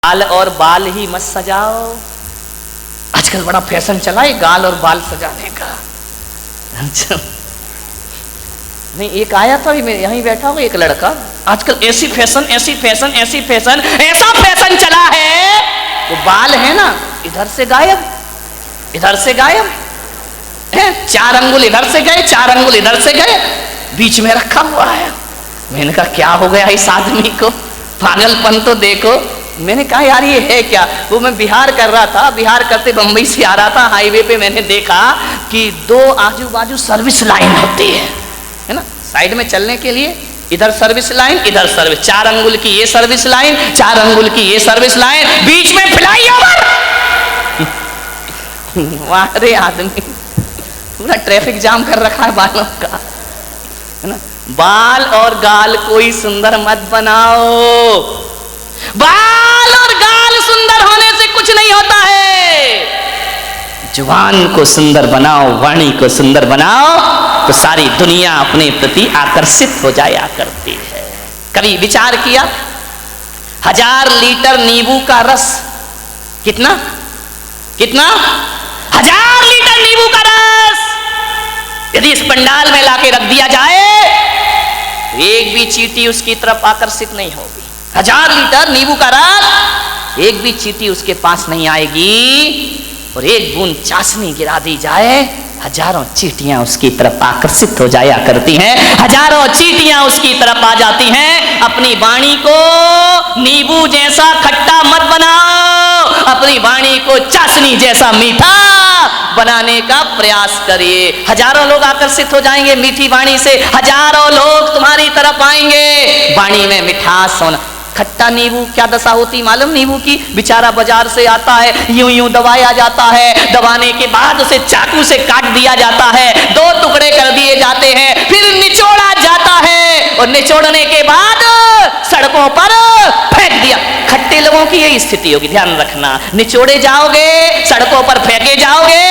गाल और बाल ही मत सजाओ। आजकल बड़ा फैशन चला है गाल और बाल सजाने का। अच्छा नहीं, एक आया था मैं यहीं बैठा हूँ, एक लड़का, आजकल ऐसी फैशन ऐसी फैशन ऐसी फैशन, ऐसा फैशन चला है, वो बाल है ना इधर से गायब इधर से गायब है, 4 अंगुल इधर से गए 4 अंगुल इधर से गए, बीच में रखा हुआ है। मैंने कहा क्या हो गया इस आदमी को, पागलपन तो देखो। मैंने कहा यार ये है क्या। वो मैं बिहार कर रहा था, बिहार करते बंबई से आ रहा था, हाईवे पे मैंने देखा कि 2 आजू बाजू सर्विस लाइन होती है ना, साइड में चलने के लिए, इधर सर्विस लाइन इधर सर्विस, 4 अंगुल की ये सर्विस लाइन 4 अंगुल की ये सर्विस लाइन, बीच में फ्लाईओवर। वाह आदमी पूरा ट्रैफिक जाम कर रखा है बालों का, है ना। बाल और गाल कोई सुंदर मत बनाओ, बाल और गाल सुंदर होने से कुछ नहीं होता है। जुबान को सुंदर बनाओ, वाणी को सुंदर बनाओ, तो सारी दुनिया अपने प्रति आकर्षित हो जाया करती है। कभी विचार किया 1000 लीटर नींबू का रस, कितना 1000 लीटर नींबू का रस यदि इस पंडाल में लाके रख दिया जाए, एक भी चींटी उसकी तरफ आकर्षित नहीं होगी। 1000 लीटर नींबू का रस, एक भी चींटी उसके पास नहीं आएगी, और एक बूंद चाशनी गिरा दी जाए, हजारों चींटियां उसकी तरफ आकर्षित हो जाया करती हैं, हजारों चींटियां उसकी तरफ आ जाती हैं। अपनी वाणी को नींबू जैसा खट्टा मत बनाओ, अपनी वाणी को चाशनी जैसा मीठा बनाने का प्रयास करिए। हजारों लोग आकर्षित हो जाएंगे मीठी वाणी से, हजारों लोग तुम्हारी तरफ आएंगे। वाणी में मिठास होना। खट्टा नींबू क्या दशा होती मालूम नींबू की, बेचारा बाजार से आता है, यूं यूं दबाया जाता है, दबाने के बाद उसे चाकू से काट दिया जाता है, 2 टुकड़े कर दिए जाते हैं, फिर निचोड़ा जाता है, और निचोड़ने के बाद सड़कों पर फेंक दिया। खट्टे लोगों की यही स्थिति होगी, ध्यान रखना। निचोड़े जाओगे, सड़कों पर फेंके जाओगे,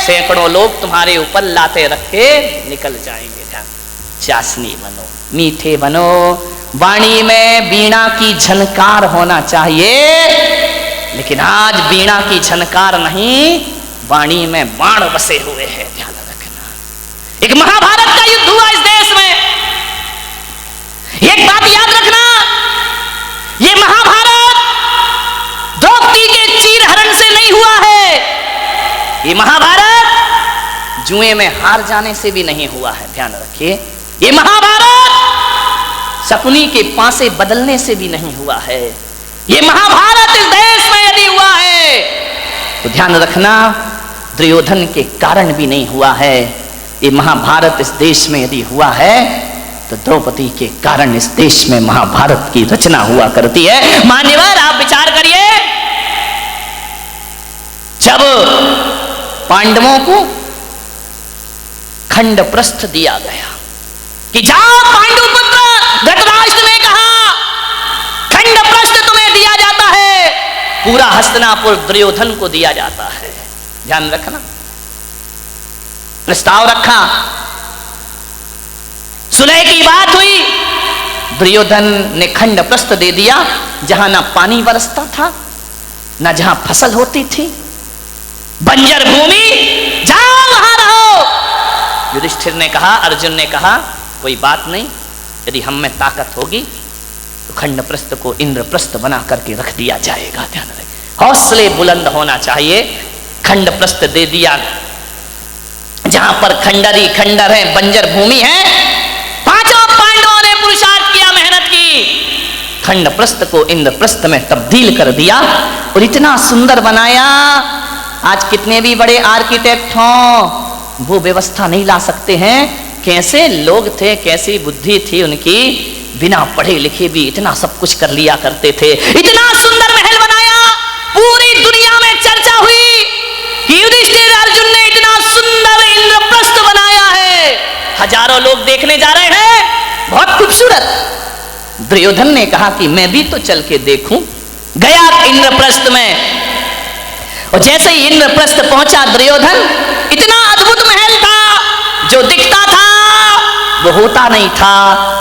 सैकड़ों लोग तुम्हारे ऊपर लाते रख के निकल जाएंगे। ध्यान, चाशनी बनो, मीठे बनो, वाणी में वीणा की झनकार होना चाहिए, लेकिन आज वीणा की झनकार नहीं, वाणी में बाण बसे हुए हैं। ध्यान रखना। एक महाभारत का युद्ध हुआ इस देश में, एक बात याद रखना, ये महाभारत द्रौपदी के चीरहरण से नहीं हुआ है, ये महाभारत जुए में हार जाने से भी नहीं हुआ है। ध्यान रखिए, ये महाभारत शकुनी के पासे बदलने से भी नहीं हुआ है। ये महाभारत इस देश में यदि हुआ है तो ध्यान रखना, दुर्योधन के कारण भी नहीं हुआ है। ये महाभारत इस देश में यदि हुआ है तो द्रौपदी के कारण इस देश में महाभारत की रचना हुआ करती है। मान्यवर आप विचार करिए, जब पांडवों को खंडप्रस्थ दिया गया कि जाओ पांडु पुत्र, धृतराष्ट्र ने कहा खंडप्रस्थ तुम्हें दिया जाता है, पूरा हस्तिनापुर दुर्योधन को दिया जाता है। ध्यान रखना, प्रस्ताव रखा, सुलह की बात हुई, दुर्योधन ने खंडप्रस्थ दे दिया, जहां ना पानी बरसता था ना जहां फसल होती थी, बंजर भूमि, जाओ वहां रहो। युधिष्ठिर ने कहा, अर्जुन ने कहा कोई बात नहीं, यदि हम में ताकत होगी तो खंडप्रस्थ को इंद्रप्रस्थ बना करके रख दिया जाएगा। ध्यान रखें, हौसले बुलंद होना चाहिए। खंडप्रस्थ दे दिया, जहां पर खंडरी खंडर है, बंजर भूमि है, 5 पांडवों ने पुरुषार्थ किया, मेहनत की, खंडप्रस्थ को इंद्रप्रस्थ में तब्दील कर दिया और इतना सुंदर बनाया। आज कितने भी बड़े आर्किटेक्ट हों, वो व्यवस्था नहीं ला सकते हैं। कैसे लोग थे, कैसी बुद्धि थी उनकी, बिना पढ़े लिखे भी इतना सब कुछ कर लिया करते थे। इतना सुंदर महल बनाया, पूरी दुनिया में चर्चा हुई कि युधिष्ठिर अर्जुन ने इतना सुंदर इंद्रप्रस्थ बनाया है, हजारों लोग देखने जा रहे हैं, बहुत खूबसूरत। दुर्योधन ने कहा कि मैं भी तो चल के देखूं। गया इंद्रप्रस्थ में, और जैसे ही इंद्रप्रस्थ पहुंचा दुर्योधन, इतना अद्भुत महल था, जो दिखता था वो होता नहीं था,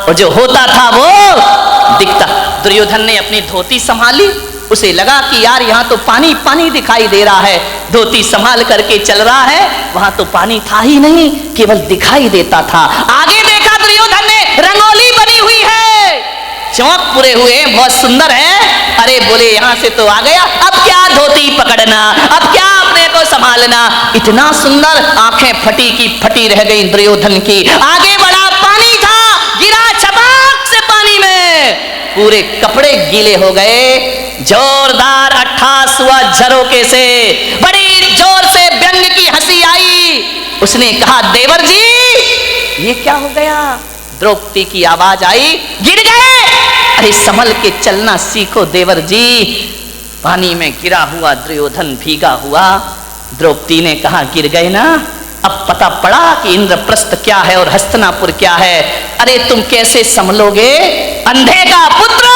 और जो होता था वो दिखता। दुर्योधन ने अपनी धोती संभाली, उसे लगा कि यार यहाँ तो पानी पानी दिखाई दे रहा है, धोती संभाल करके चल रहा है, वहां तो पानी था ही नहीं, केवल दिखाई देता था। आगे देखा दुर्योधन ने, रंगोली बनी हुई है, चौक पूरे हुए, बहुत सुंदर है। अरे बोले यहाँ से तो आ गया, अब क्या धोती पकड़ना, अब क्या अपने को संभालना। इतना सुंदर, आंखें फटी की फटी रह गई दुर्योधन की। आगे बढ़ा, पानी था, गिरा छपाक से पानी में, पूरे कपड़े गीले हो गए। जोरदार अट्ठास हुआ झरोके से, बड़ी जोर से व्यंग की हंसी आई। उसने कहा देवर जी ये क्या हो गया। द्रौपदी की आवाज आई, गिर गए, अरे संभल के चलना सीखो देवर जी। पानी में गिरा हुआ दुर्योधन भीगा हुआ। द्रौपदी ने कहा गिर गए ना, अब पता पड़ा कि इंद्रप्रस्थ क्या है और हस्तिनापुर क्या है। अरे तुम कैसे संभलोगे, अंधे का पुत्र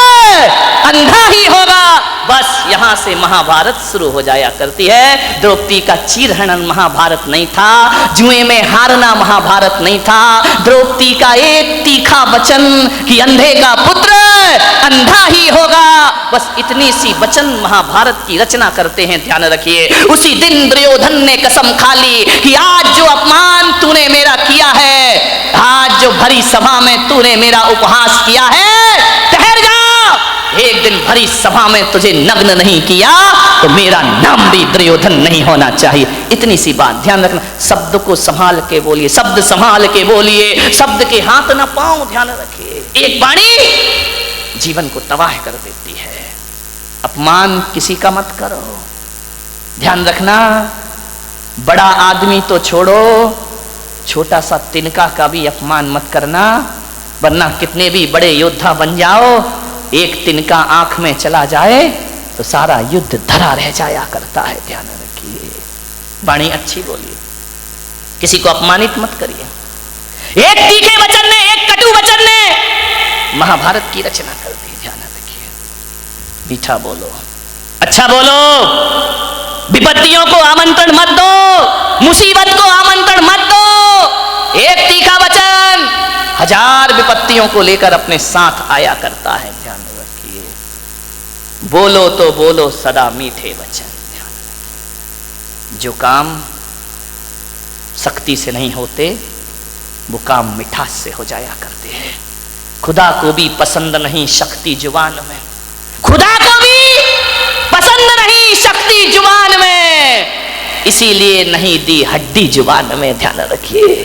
अंधा ही होगा। बस यहां से महाभारत शुरू हो जाया करती है। द्रौपदी का चीरहरण महाभारत नहीं था, जुए में हारना महाभारत नहीं था। द्रौपदी का एक तीखा वचन कि अंधे का पुत्र अंधा ही होगा, बस इतनी सी वचन महाभारत की रचना करते हैं। ध्यान रखिए, उसी दिन दुर्योधन ने कसम खा ली कि आज जो अपमान तूने मेरा किया है, आज जो भरी सभा में तूने मेरा उपहास किया है, ठहर जा, एक दिन भरी सभा में तुझे नग्न नहीं किया तो मेरा नाम भी दुर्योधन नहीं होना चाहिए। इतनी सी बात ध्यान रखना, शब्द को संभाल के बोलिए, शब्द संभाल के बोलिए, शब्द के हाथ ना पाओ। ध्यान रखिए, एक वाणी जीवन को तबाह कर देती है। अपमान किसी का मत करो, ध्यान रखना। बड़ा आदमी तो छोड़ो, छोटा सा तिनका का भी अपमान मत करना, वरना कितने भी बड़े योद्धा बन जाओ, एक तिनका आंख में चला जाए तो सारा युद्ध धरा रह जाया करता है। ध्यान रखिए, वाणी अच्छी बोलिए, किसी को अपमानित मत करिए। एक तीखे वचन ने, एक कटु वचन ने महाभारत की रचना कर दी। ध्यान रखिए, मीठा बोलो, अच्छा बोलो, विपत्तियों को आमंत्रण मत दो, मुसीबत को आमंत्रण मत दो। एक तीखा वचन हजार विपत्तियों को लेकर अपने साथ आया करता है। ध्यान रखिए, बोलो तो बोलो सदा मीठे वचन। ध्यान रखिए, जो काम शक्ति से नहीं होते वो काम मिठास से हो जाया करते हैं। खुदा को भी पसंद नहीं शक्ति जुबान में, खुदा को भी पसंद नहीं शक्ति जुबान में, इसीलिए नहीं दी हड्डी जुबान में। ध्यान रखिए,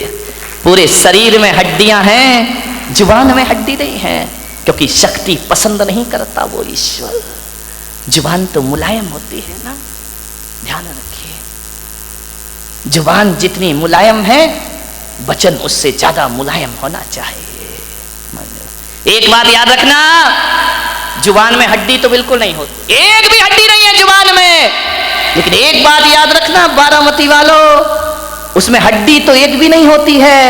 पूरे शरीर में हड्डियां हैं, जुबान में हड्डी नहीं है, क्योंकि शक्ति पसंद नहीं करता वो ईश्वर। जुबान तो मुलायम होती है ना, ध्यान रखिए, जुबान जितनी मुलायम है वचन उससे ज्यादा मुलायम होना चाहिए। एक बात याद रखना, जुबान में हड्डी तो बिल्कुल नहीं होती, एक भी हड्डी नहीं है जुबान में। लेकिन एक बात याद रखना बारामती वालों, उसमें हड्डी तो एक भी नहीं होती है,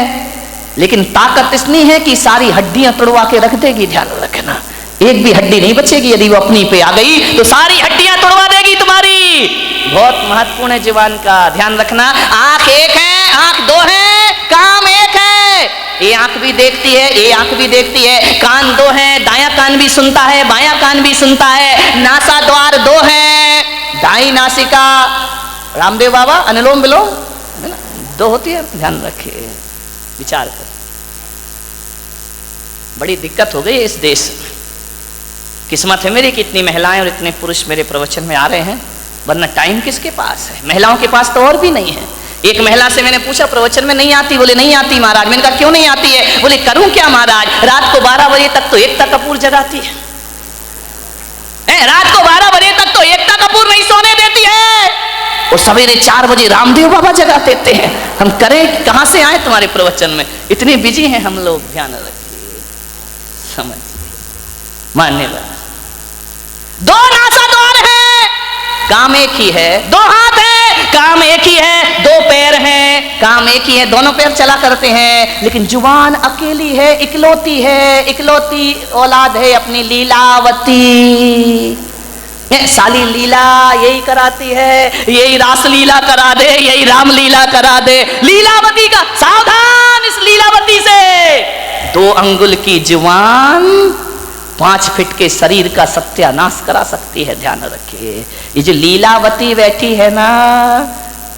लेकिन ताकत इतनी है कि सारी हड्डियां तोड़वा के रख देगी। ध्यान रखना, एक भी हड्डी नहीं बचेगी। यदि वो अपनी पे आ गई तो सारी हड्डियां तोड़वा देगी तुम्हारी। बहुत महत्वपूर्ण है जुबान का, ध्यान रखना। आंख एक है, आंख दो है, काम एक है। ये आंख भी देखती है, ये आंख भी देखती है। कान दो है, दायां कान भी सुनता है, बायां कान भी सुनता है। नासा द्वार दो है, दाई नासिका, रामदेव बाबा अनुलोम विलोम दो होती है। ध्यान रखिए, विचार कर, बड़ी दिक्कत हो गई इस देश में। किस्मत है मेरी कि इतनी महिलाएं और इतने पुरुष मेरे प्रवचन में आ रहे हैं, वरना टाइम किसके पास है। महिलाओं के पास तो और भी नहीं है। एक महिला से मैंने पूछा प्रवचन में नहीं आती, बोले नहीं आती महाराज। मैंने कहा क्यों नहीं आती है, बोले करूं क्या महाराज, रात को 12 बजे तक तो एकता कपूर जगाती है, रात को 12 बजे तक तो एकता कपूर नहीं सोने देती है, और सवेरे 4 बजे रामदेव बाबा जगा देते हैं। हम करें, कहां से आए तुम्हारे प्रवचन में, इतने बिजी हैं हम लोग। ध्यान रखिए, समझिए, मान्यवर। दो नासा द्वार है, काम एक ही है। दो हाथ है, काम एक ही है। दो पैर हैं, काम एक ही है, दोनों पैर चला करते हैं। लेकिन जुबान अकेली है, इकलौती है, इकलौती औलाद है अपनी लीलावती। साली लीला यही कराती है, यही रास लीला करा दे, यही राम लीला करा दे। लीलावती का सावधान, इस लीलावती से। 2 अंगुल की जुबान 5 फीट के शरीर का सत्यानाश करा सकती है। ध्यान रखिए, ये जो लीलावती बैठी है ना,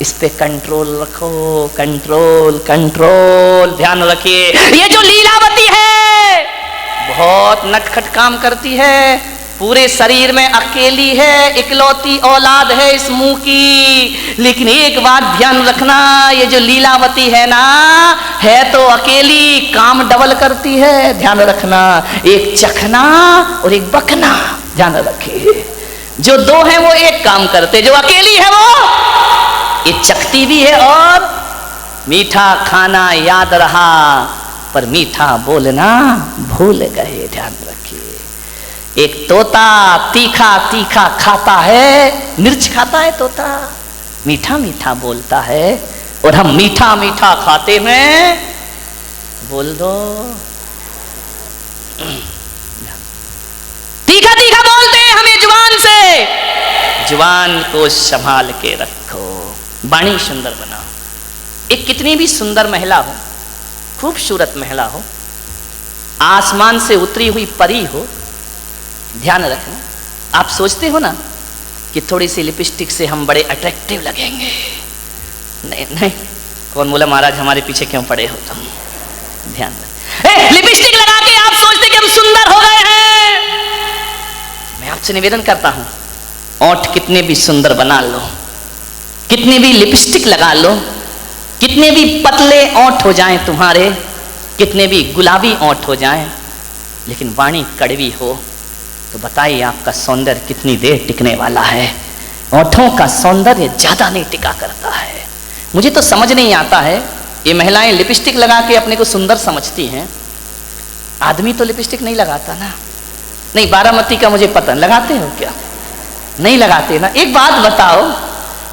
इस पे कंट्रोल रखो, कंट्रोल कंट्रोल। ध्यान रखिए, ये जो लीलावती है बहुत नटखट काम करती है, पूरे शरीर में अकेली है, इकलौती औलाद है इस मुंह की। लेकिन एक बात ध्यान रखना, ये जो लीलावती है ना, है तो अकेली, काम डबल करती है। ध्यान रखना, एक चखना और एक बकना। ध्यान रखिए, जो दो है वो एक काम करते, जो अकेली है वो ये चखती भी है और मीठा खाना याद रहा पर मीठा बोलना भूल गए। ध्यान रखिए, एक तोता तीखा तीखा खाता है, मिर्च खाता है तोता, मीठा मीठा बोलता है, और हम मीठा मीठा खाते हैं। बोल दो, तीखा तीखा बोलते हैं हमें जुबान से। जुबान को संभाल के रखो, वाणी सुंदर बनाओ। एक कितनी भी सुंदर महिला हो, खूबसूरत महिला हो, आसमान से उतरी हुई परी हो, ध्यान रखना, आप सोचते हो ना कि थोड़ी सी लिपस्टिक से हम बड़े अट्रैक्टिव लगेंगे। नहीं नहीं, कौन बोला महाराज हमारे पीछे क्यों पड़े हो तुम? ध्यान रख, लिपस्टिक लगा के आप सोचते कि हम सुंदर हो गए हैं। मैं आपसे निवेदन करता हूं, ओंठ कितने भी सुंदर बना लो, कितने भी लिपस्टिक लगा लो, कितने भी पतले ओंठ हो जाएं तुम्हारे, कितने भी गुलाबी ओंठ हो जाएं, लेकिन वाणी कड़वी हो तो बताइए आपका सौंदर्य कितनी देर टिकने वाला है? ओंठों का सौंदर्य ज्यादा नहीं टिका करता है। मुझे तो समझ नहीं आता है, ये महिलाएं लिपस्टिक लगा के अपने को सुंदर समझती हैं, आदमी तो लिपस्टिक नहीं लगाता ना। नहीं, बारामती का मुझे पता, लगाते हो क्या? नहीं लगाते ना। एक बात बताओ,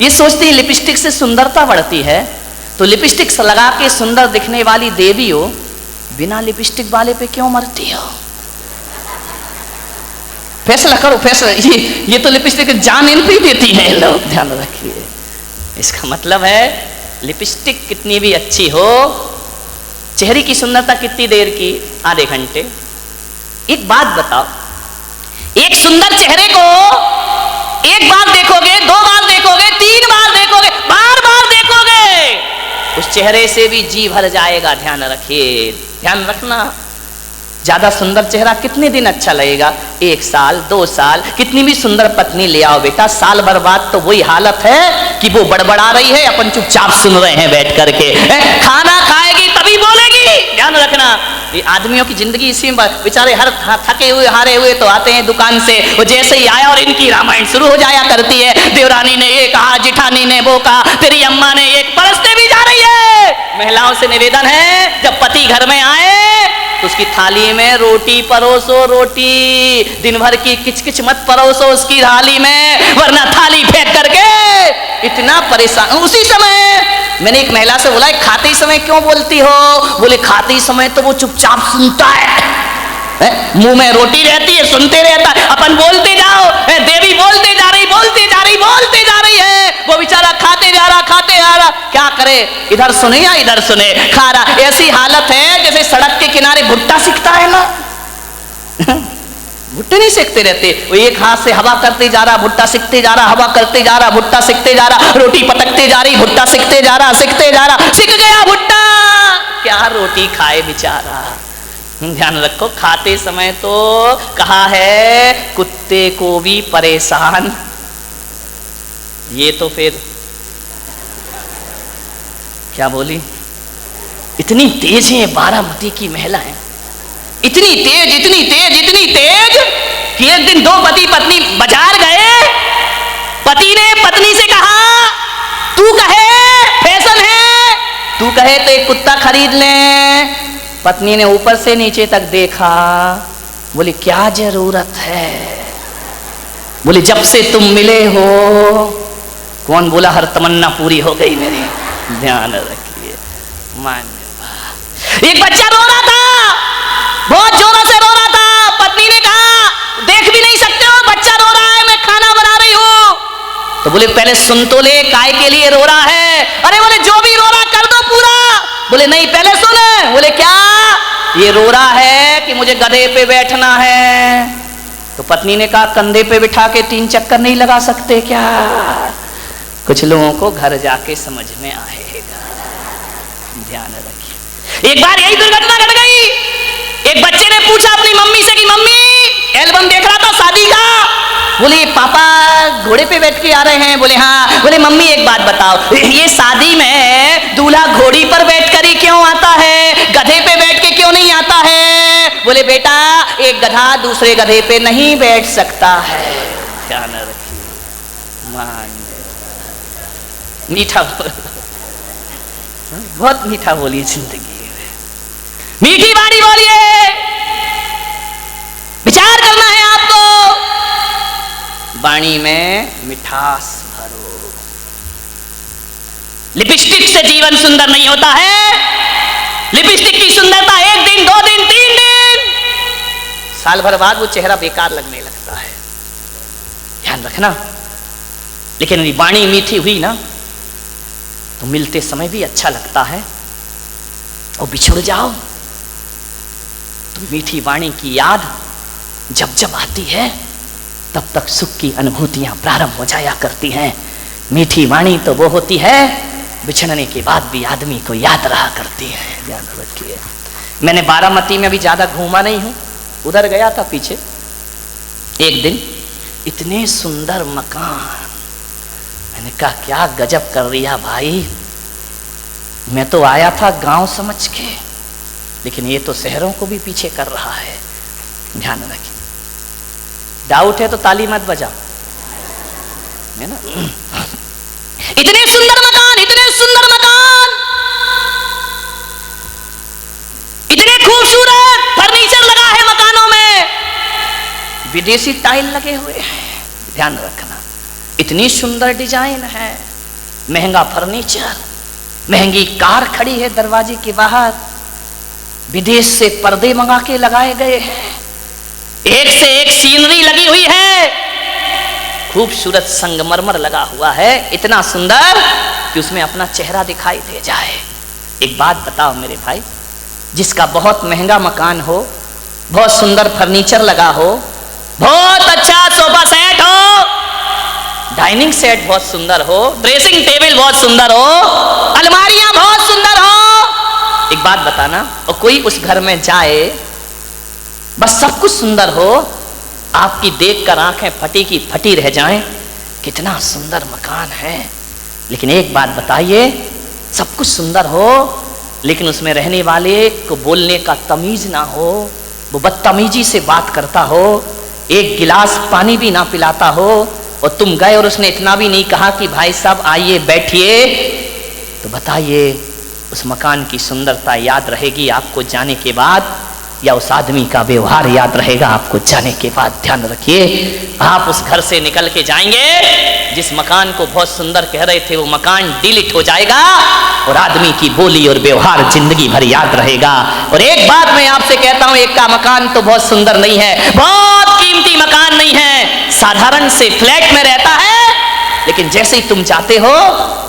ये सोचती है लिपस्टिक से सुंदरता बढ़ती है, तो लिपस्टिक लगा के सुंदर दिखने वाली देवी हो, बिना लिपस्टिक वाले पे क्यों मरती हो? फैसला करो, फैसला। ये तो लिपस्टिक जान इन पे देती है लोग। ध्यान रखिए, इसका मतलब है लिपस्टिक कितनी भी अच्छी हो, चेहरे की सुंदरता कितनी देर की? आधे घंटे। एक बात बताओ, एक सुंदर चेहरे को एक बार देखोगे, 2 बार देखोगे, 3 बार देखोगे, बार बार देखोगे, उस चेहरे से भी जी भर जाएगा। ध्यान रखिए, ध्यान रखना, ज्यादा सुंदर चेहरा कितने दिन अच्छा लगेगा? 1 साल, 2 साल। कितनी भी सुंदर पत्नी ले आओ बेटा, साल भर तो वही हालत है कि वो बड़बड़ा रही है, अपन चुपचाप सुन रहे हैं बैठ करके। खाना खाएगी तभी बोलेगी। ध्यान रखना, ये आदमियों की जिंदगी इसी में, बेचारे हर थके हुए हारे हुए तो आते हैं दुकान से, वो जैसे ही आया और इनकी रामायण शुरू हो जाया करती है। देवरानी ने ये कहा, जिठानी ने वो कहा, तेरी अम्मा ने एक परसते भी जा रही है। महिलाओं से निवेदन है, जब पति घर में आए तो उसकी थाली में रोटी परोसो, रोटी। दिन भर की किचकिच मत परोसो उसकी थाली में, वरना थाली फेंक करके इतना परेशान। उसी समय मैंने एक महिला से बोला, खाते समय क्यों बोलती हो? बोले खाते समय तो वो चुपचाप सुनता है, मुंह में रोटी रहती है, सुनते रहता है, अपन बोलते जाओ, देवी बोलते जा रही, बोलते जा रही, बोलते जा रही है, वो बेचारा खाते जा रहा, खाते जा रहा, क्या करे? इधर सुने या इधर सुने, खा रहा। ऐसी हालत है जैसे सड़क के किनारे भुट्टा सिकता है ना, भुट्टे नहीं सेकते रहते, वो एक हाथ से हवा करते जा रहा, भुट्टा सिकते जा रहा, हवा करते जा रहा, भुट्टा सिकते जा रहा, रोटी पटकते जा रही, भुट्टा सिकते जा रहा, सिकते जा रहा, सिक गया भुट्टा, क्या रोटी खाए बेचारा। ध्यान रखो, खाते समय तो कहा है कुत्ते को भी परेशान, ये तो फिर क्या बोली, इतनी तेज है बारामती की महिलाएं, इतनी तेज, इतनी तेज, इतनी तेज कि एक दिन 2 पति पत्नी बाजार गए, पति ने पत्नी से कहा, तू कहे फैशन है, तू कहे तो एक कुत्ता खरीद ले। पत्नी ने ऊपर से नीचे तक देखा, बोली क्या जरूरत है? बोली जब से तुम मिले हो। कौन बोला हर तमन्ना पूरी हो गई मेरी? ध्यान रखिए, मान्य। एक बच्चा रो रहा था, बहुत जोरों से रो रहा था, पत्नी ने कहा देख भी नहीं सकते हो, बच्चा रो रहा है, मैं खाना बना रही हूं। तो बोले पहले सुन तो ले, काय के लिए रो रहा है? अरे बोले जो भी रो रहा कर दो पूरा। बोले नहीं पहले सुन। बोले क्या? ये रो रहा है कि कि मुझे गधे पे बैठना है। तो पत्नी ने कहा कंधे पे बिठा के 3 चक्कर नहीं लगा सकते क्या? कुछ लोगों को घर जाके समझ में आएगा, ध्यान रखिए। एक बार यही दुर्घटना घट गई। एक बच्चे ने पूछा अपनी मम्मी से कि मम्मी, एल्बम देख रहा था शादी का, बोले पापा घोड़े पे बैठ के आ रहे हैं। बोले हाँ। बोले मम्मी एक बात बताओ, ये शादी में दूल्हा घोड़ी पर बैठ कर ही क्यों आता है, गधे पे बैठ के क्यों नहीं आता है? बोले बेटा एक गधा दूसरे गधे पे नहीं बैठ सकता है। ध्यान रखिए, मान मीठा बहुत मीठा बोलिए जिंदगी में, मीठी वाणी बोलिए, विचार करना है आपको, वाणी में मिठास भरो। लिपस्टिक से जीवन सुंदर नहीं होता है। लिपस्टिक की सुंदरता 1 दिन 2 दिन 3 दिन, साल भर बाद वो चेहरा बेकार लगने लगता है, ध्यान रखना। लेकिन यदि वाणी मीठी हुई ना तो मिलते समय भी अच्छा लगता है, और बिछुड़ जाओ तो मीठी वाणी की याद जब जब आती है तब तक सुख की अनुभूतियां प्रारंभ हो जाया करती हैं। मीठी वाणी तो वो होती है बिछड़ने के बाद भी आदमी को याद रहा करती है, ध्यान रखिए। मैंने बारामती में अभी ज्यादा घूमा नहीं हूं, उधर गया था पीछे। एक दिन इतने सुंदर मकान, मैंने कहा क्या गजब कर दिया भाई, मैं तो आया था गांव समझ के, लेकिन ये तो शहरों को भी पीछे कर रहा है, ध्यान रखिए। डाउट है तो ताली मत बजाओ, है ना। इतने सुंदर मकान, इतने सुंदर मकान, इतने खूबसूरत फर्नीचर लगा है मकानों में, विदेशी टाइल लगे हुए हैं, ध्यान रखना। इतनी सुंदर डिजाइन है, महंगा फर्नीचर, महंगी कार खड़ी है दरवाजे के बाहर, विदेश से पर्दे मंगा के लगाए गए हैं, एक से एक सीनरी लगी हुई है, खूबसूरत संगमरमर लगा हुआ है, इतना सुंदर कि उसमें अपना चेहरा दिखाई दे जाए। एक बात बताओ मेरे भाई, जिसका बहुत महंगा मकान हो, बहुत सुंदर फर्नीचर लगा हो, बहुत अच्छा सोफा सेट हो, डाइनिंग सेट बहुत सुंदर हो, ड्रेसिंग टेबल बहुत सुंदर हो, अलमारियां बहुत सुंदर हो, एक बात बताना, और कोई उस घर में जाए, बस सब कुछ सुंदर हो, आपकी देखकर आंखें फटी की फटी रह जाएं, कितना सुंदर मकान है, लेकिन एक बात बताइए, सब कुछ सुंदर हो लेकिन उसमें रहने वाले को बोलने का तमीज ना हो, वो बदतमीजी से बात करता हो, एक गिलास पानी भी ना पिलाता हो, और तुम गए और उसने इतना भी नहीं कहा कि भाई साहब आइए बैठिए, तो बताइए उस मकान की सुंदरता याद रहेगी आपको जाने के बाद, या उस आदमी का व्यवहार याद रहेगा आपको जाने के बाद? ध्यान रखिए, आप उस घर से निकल के जाएंगे, जिस मकान को बहुत सुंदर कह रहे थे वो मकान डिलीट हो जाएगा, और आदमी की बोली और व्यवहार जिंदगी भर याद रहेगा। और एक बात मैं आपसे कहता हूं, एक का मकान तो बहुत सुंदर नहीं है, बहुत कीमती मकान नहीं है, साधारण से फ्लैट में रहता है, लेकिन जैसे ही तुम जाते हो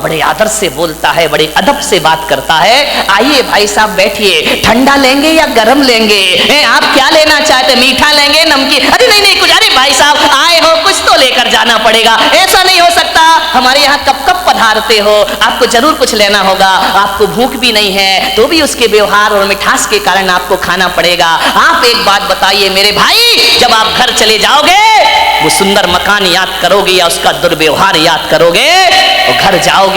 बड़े आदर से बोलता है, बड़े अदब से बात करता है, आइए भाई साहब बैठिए, ठंडा लेंगे या गरम लेंगे, आप क्या लेना चाहते, मीठा लेंगे नमकीन? अरे नहीं नहीं कुछ, अरे भाई साहब आए हो कुछ तो लेकर जाना पड़ेगा, ऐसा नहीं हो सकता, हमारे यहाँ कब कब पधारते हो, आपको जरूर कुछ लेना होगा, आपको भूख भी नहीं है तो भी उसके व्यवहार और मिठास के कारण आपको खाना पड़ेगा। आप एक बात बताइए मेरे भाई, जब आप घर चले जाओगे वो सुंदर मकान याद करोगे या उसका दुर्व्यवहार याद करोगे, और घर जाओगे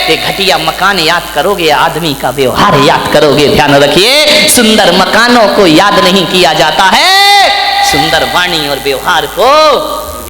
एक घटिया मकान याद करोगे, आदमी का व्यवहार याद करोगे? ध्यान रखिए, सुंदर मकानों को याद नहीं किया जाता है, सुंदर वाणी और व्यवहार को